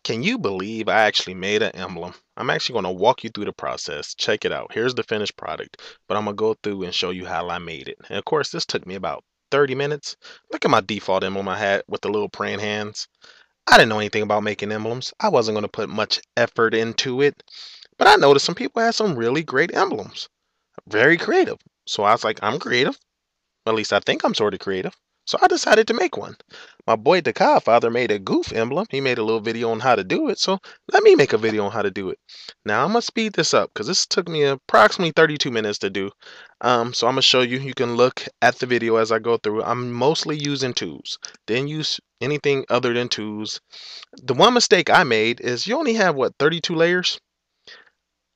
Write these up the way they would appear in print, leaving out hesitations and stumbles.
Can you believe I actually made an emblem? I'm actually going to walk you through the process. Check it out. Here's the finished product, but I'm going to go through and show you how I made it. And of course, this took me about 30 minutes. Look at my default emblem I had with the little praying hands. I didn't know anything about making emblems. I wasn't going to put much effort into it, but I noticed some people had some really great emblems. Very creative. So I was like, I'm creative. At least I think I'm sort of creative. So I decided to make one. My boy the Godfather made a goof emblem. He made a little video on how to do it. So let me make a video on how to do it. Now I'm gonna speed this up because this took me approximately 32 minutes to do. So I'm gonna show you. You can look at the video as I go through. I'm mostly using twos. Didn't use anything other than twos. The one mistake I made is you only have what 32 layers.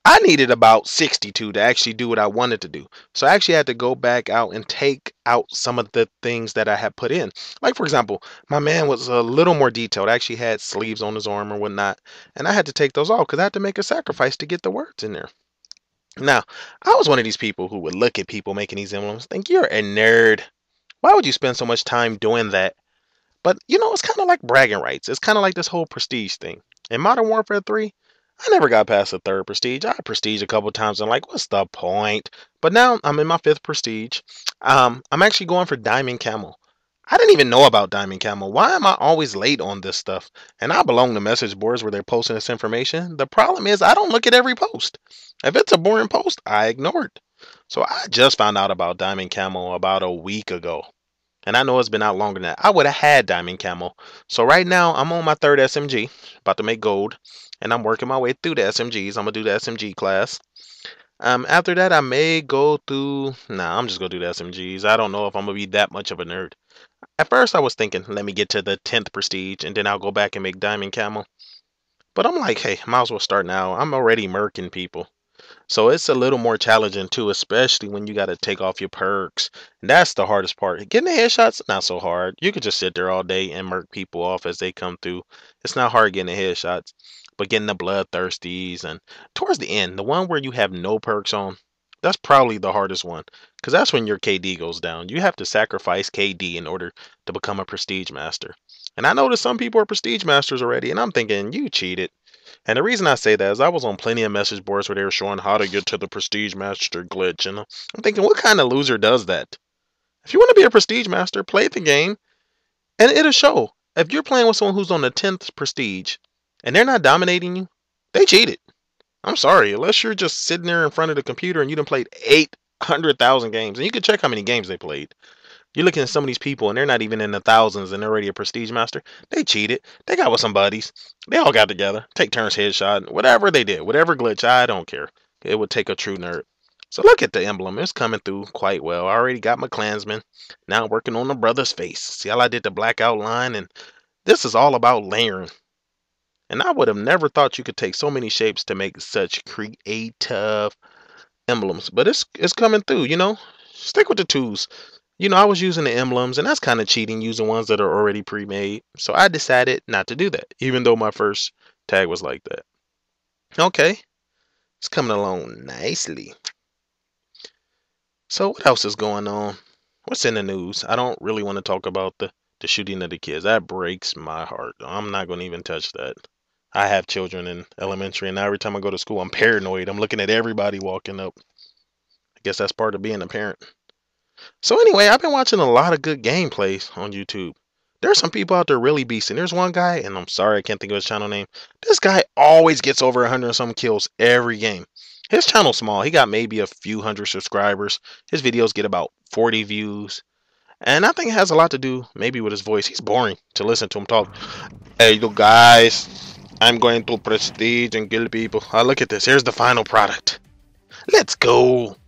I needed about 62 to actually do what I wanted to do. So I actually had to go back out and take out some of the things that I had put in. Like, for example, my man was a little more detailed. I actually had sleeves on his arm or whatnot. And I had to take those off because I had to make a sacrifice to get the words in there. Now, I was one of these people who would look at people making these emblems, think you're a nerd. Why would you spend so much time doing that? But, it's kind of like bragging rights. It's kind of like this whole prestige thing. In Modern Warfare 3, I never got past the third prestige. I prestige a couple times and like, what's the point? But now I'm in my fifth prestige. I'm actually going for Diamond Camel. I didn't even know about Diamond Camel. Why am I always late on this stuff? And I belong to message boards where they're posting this information. The problem is I don't look at every post. If it's a boring post, I ignore it. So I just found out about Diamond Camel about a week ago. And I know it's been out longer than that. I would have had Diamond Camel. So right now I'm on my third SMG, about to make gold, and I'm working my way through the SMGs. I'm gonna do the SMG class. After that I may go through. Nah, I'm just gonna do the SMGs. I don't know if I'm gonna be that much of a nerd. At first I was thinking, let me get to the 10th prestige, and then I'll go back and make Diamond Camel. But I'm like, hey, might as well start now. I'm already murking people. So it's a little more challenging too, especially when you got to take off your perks. And that's the hardest part. Getting the headshots, not so hard. You could just sit there all day and murk people off as they come through. It's not hard getting the headshots, but getting the bloodthirsties and towards the end, the one where you have no perks on, that's probably the hardest one because that's when your KD goes down. You have to sacrifice KD in order to become a prestige master. And I noticed some people are prestige masters already, and I'm thinking, you cheated. And the reason I say that is I was on plenty of message boards where they were showing how to get to the Prestige Master glitch. And I'm thinking, what kind of loser does that? If you want to be a Prestige Master, play the game and it'll show. If you're playing with someone who's on the 10th Prestige and they're not dominating you, they cheated. I'm sorry, unless you're just sitting there in front of the computer and you done played 800,000 games. And you can check how many games they played. You're looking at some of these people and they're not even in the thousands and they're already a prestige master. They cheated. They got with some buddies. They all got together. Take turns headshot. Whatever they did. Whatever glitch. I don't care. It would take a true nerd. So look at the emblem. It's coming through quite well. I already got my clansman. Now I'm working on the brother's face. See how I did the black outline? And this is all about layering. And I would have never thought you could take so many shapes to make such creative emblems. But it's coming through, Stick with the twos. I was using the emblems, and that's kind of cheating using ones that are already pre-made. So I decided not to do that, even though my first tag was like that. Okay, it's coming along nicely. So what else is going on? What's in the news? I don't really want to talk about the shooting of the kids. That breaks my heart. I'm not going to even touch that. I have children in elementary, and now every time I go to school, I'm paranoid. I'm looking at everybody walking up. I guess that's part of being a parent. So anyway, I've been watching a lot of good gameplays on YouTube. There's some people out there really beasting. There's one guy, and I'm sorry I can't think of his channel name. This guy always gets over 100 and some kills every game. His channel's small. He got maybe a few hundred subscribers. His videos get about 40 views. And I think it has a lot to do maybe with his voice. He's boring to listen to him talk. Hey, you guys, I'm going to prestige and kill people. Look at this. Here's the final product. Let's go.